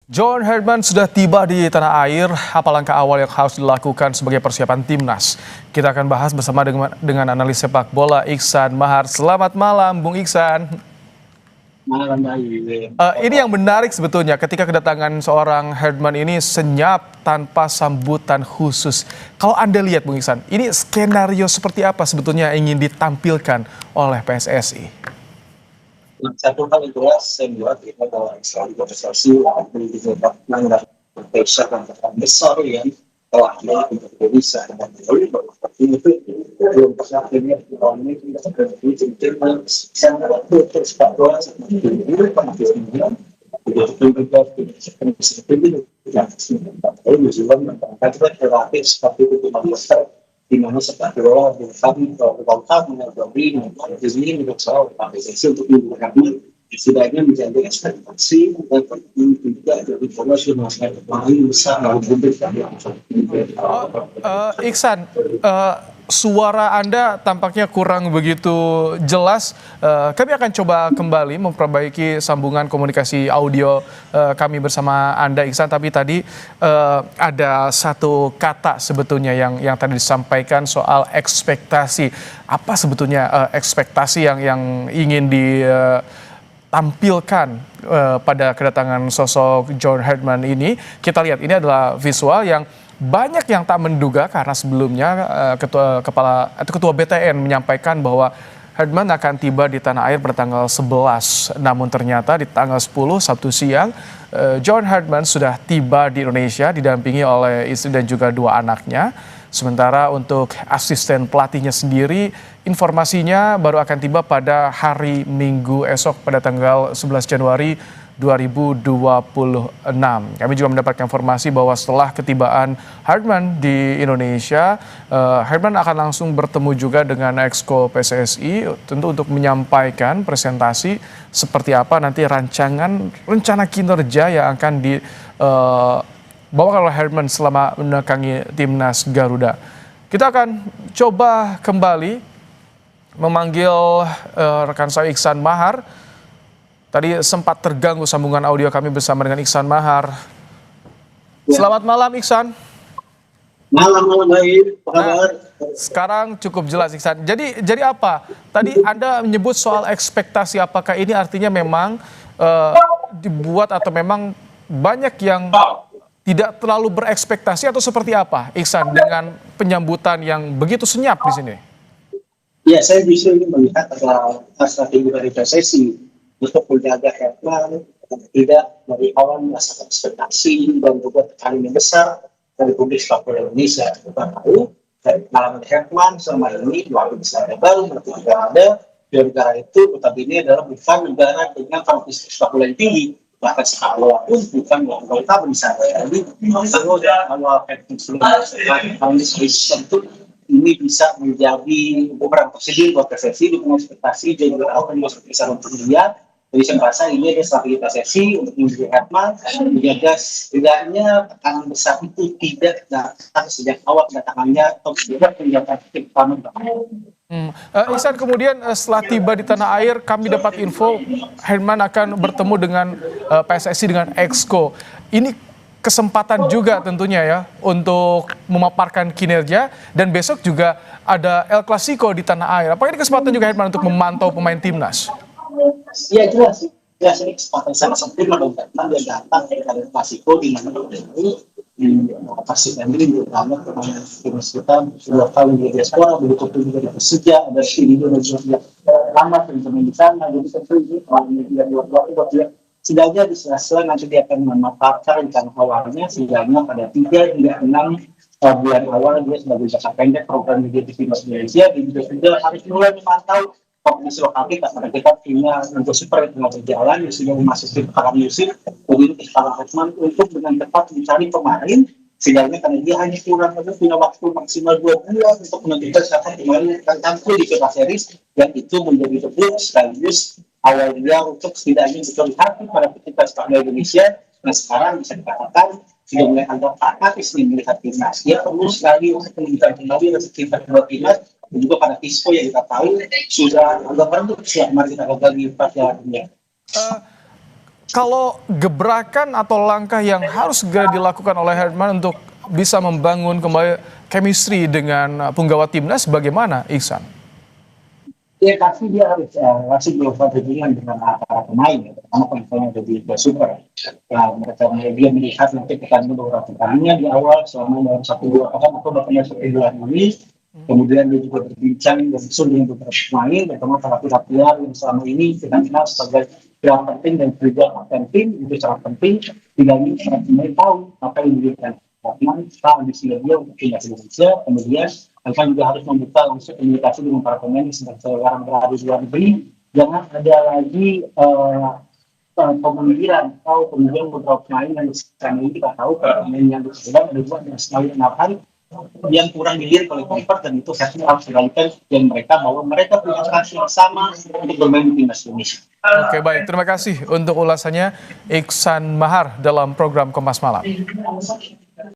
John Herdman sudah tiba di tanah air. Apa langkah awal yang harus dilakukan sebagai persiapan timnas? Kita akan bahas bersama dengan analis sepak bola Iksan Mahar. Selamat malam, Bung Iksan. Malam baik. Ini yang menarik sebetulnya ketika kedatangan seorang Herdman ini senyap tanpa sambutan khusus. Kalau Anda lihat, Bung Iksan, ini skenario seperti apa sebetulnya yang ingin ditampilkan oleh PSSI? Satu hal yang jelas saya buat kita bahwa selalu berprestasi akan menyebabkan pressure yang besar yang telah untuk Indonesia dan bahwa seperti itu belum pernah ini tahun ini kita terjadi dengan sangat terus bahwa seperti ini pengakuannya begitu juga seperti itu yang New Zealand itu relatif seperti itu besar di mana seperti orang kami Disney untuk soal organisasi untuk menggunakan setidaknya menjadi ekspektasi dan juga dari informasi masyarakat paling besar dalam bentuk Iksan, suara Anda tampaknya kurang begitu jelas. Kami akan coba kembali memperbaiki sambungan komunikasi audio kami bersama Anda, Iksan. Tapi tadi ada satu kata sebetulnya yang tadi disampaikan soal ekspektasi. Apa sebetulnya ekspektasi yang ingin ditampilkan pada kedatangan sosok John Herdman ini? Kita lihat ini adalah visual yang banyak yang tak menduga karena sebelumnya ketua BTN menyampaikan bahwa Herdman akan tiba di tanah air pada tanggal 11. Namun ternyata di tanggal 10 Sabtu siang John Herdman sudah tiba di Indonesia didampingi oleh istri dan juga dua anaknya. Sementara untuk asisten pelatihnya sendiri informasinya baru akan tiba pada hari Minggu esok pada tanggal 11 Januari 2026. Kami juga mendapatkan informasi bahwa setelah ketibaan Herdman di Indonesia, Herdman akan langsung bertemu juga dengan Exco PSSI tentu untuk menyampaikan presentasi seperti apa nanti rencana kinerja yang akan dibawa oleh Herdman selama menekangi timnas Garuda. Kita akan coba kembali memanggil rekan saya Iksan Mahar. Tadi sempat terganggu sambungan audio kami bersama dengan Iksan Mahar. Selamat malam, Iksan. Malam baik. Sekarang cukup jelas, Iksan. Jadi apa? Tadi Anda menyebut soal ekspektasi. Apakah ini artinya memang dibuat atau memang banyak yang tidak terlalu berekspektasi atau seperti apa, Iksan, dengan penyambutan yang begitu senyap di sini? Ya, saya bisa melihat adalah strategi dari PSSI untuk menjaga Herdman tidak dari awal merasa ekspektasi dan juga tekanan yang besar dari publik sepak bola Indonesia. Kita tahu dari pengalaman Herdman selama ini dua besar baru juga ada di negara itu, tetapi ini adalah bukan negara dengan kompetisi sepak bola yang tinggi. Bahkan sepak bola pun bukan anggota misalnya. Jadi kalau awal Herdman tentu ini bisa menjadi beberapa prosedur buat PSSI dengan ekspektasi dan juga apa yang besar untuk dia. Jadi saya merasa ini adalah strategi PSSI untuk menjaga Herdman, menjaga setidaknya tekanan besar itu tidak datang sejak awal kedatangannya atau tidak menjaga tim utama. Iksan, kemudian setelah tiba di tanah air, kami dapat info Herdman akan bertemu dengan PSSI dengan Exco. Ini kesempatan juga tentunya ya untuk memaparkan kinerja dan besok juga ada El Clasico di tanah air. Apakah ini kesempatan juga Herdman untuk memantau pemain timnas? Ya jelas, ini kesempatan sangat sempurna dong karena dia datang dari Klasiko di mana ini pasti ini terutama pemain timnas kita sudah kali di diaspora begitu pun juga di Persija ada di Indonesia lama pemain di sana, jadi tentu ini kalau dia buat dia setidaknya di sela-sela nanti dia akan memaparkan rencana awalnya setidaknya pada 3 hingga 6 bulan awal dia sebagai jangka pendek program di timnas Indonesia dan juga sudah harus mulai memantau kompetisi lokal kita karena kita punya untuk super yang tengah berjalan sudah memasuki putaran musim kemudian istilah Herdman untuk dengan tepat mencari pemain sehingga karena dia hanya kurang lebih punya waktu maksimal 2 bulan untuk menentukan siapa pemain yang akan tampil di Piala Series dan itu menjadi debut sekaligus awal dia untuk setidaknya terlihat pada pecinta sepak bola Indonesia. Nah sekarang bisa dikatakan sudah mulai agak apatis nih melihat timnas. Dia perlu sekali untuk menunjukkan kembali rasa cinta kedua timnas dan juga pada Isco yang kita tahu sudah agak rendah siap mari kita gagal di Piala Dunia. Kalau gebrakan atau langkah yang harus segera dilakukan oleh Herman untuk bisa membangun kembali chemistry dengan punggawa timnas, bagaimana, Ihsan? Ya pasti dia harus masih melakukan hubungan dengan para pemain, ya, terutama pemain yang lebih super. Ya, mereka dia melihat nanti pertandingan beberapa pertandingan di awal selama dalam 1-2 pekan atau bahkan 1 bulan ini. Kemudian dia juga berbincang langsung dengan beberapa pemain, terutama para pilar yang selama ini kita kenal sebagai pilar penting dan juga kapten tim. Itu sangat penting. Tidak ingin para pemain tahu apa yang diberikan. Karena kita ambisi dia untuk timnas Indonesia, kemudian Alvan juga harus membuka langsung komunikasi dengan para pemain yang sedang sekarang berada di luar negeri. Jangan ada lagi kemunduran atau kemudian beberapa pemain yang sekarang ini kita tahu pemain yang sedang ada juga yang sekali menahan yang kurang dilihat oleh Comfort, dan itu harus dikembalikan dan mereka bahwa mereka punya chance yang sama untuk bermain di timnas Indonesia. Oke, baik. Terima kasih untuk ulasannya Ihsan Mahar dalam program Kompas Malam.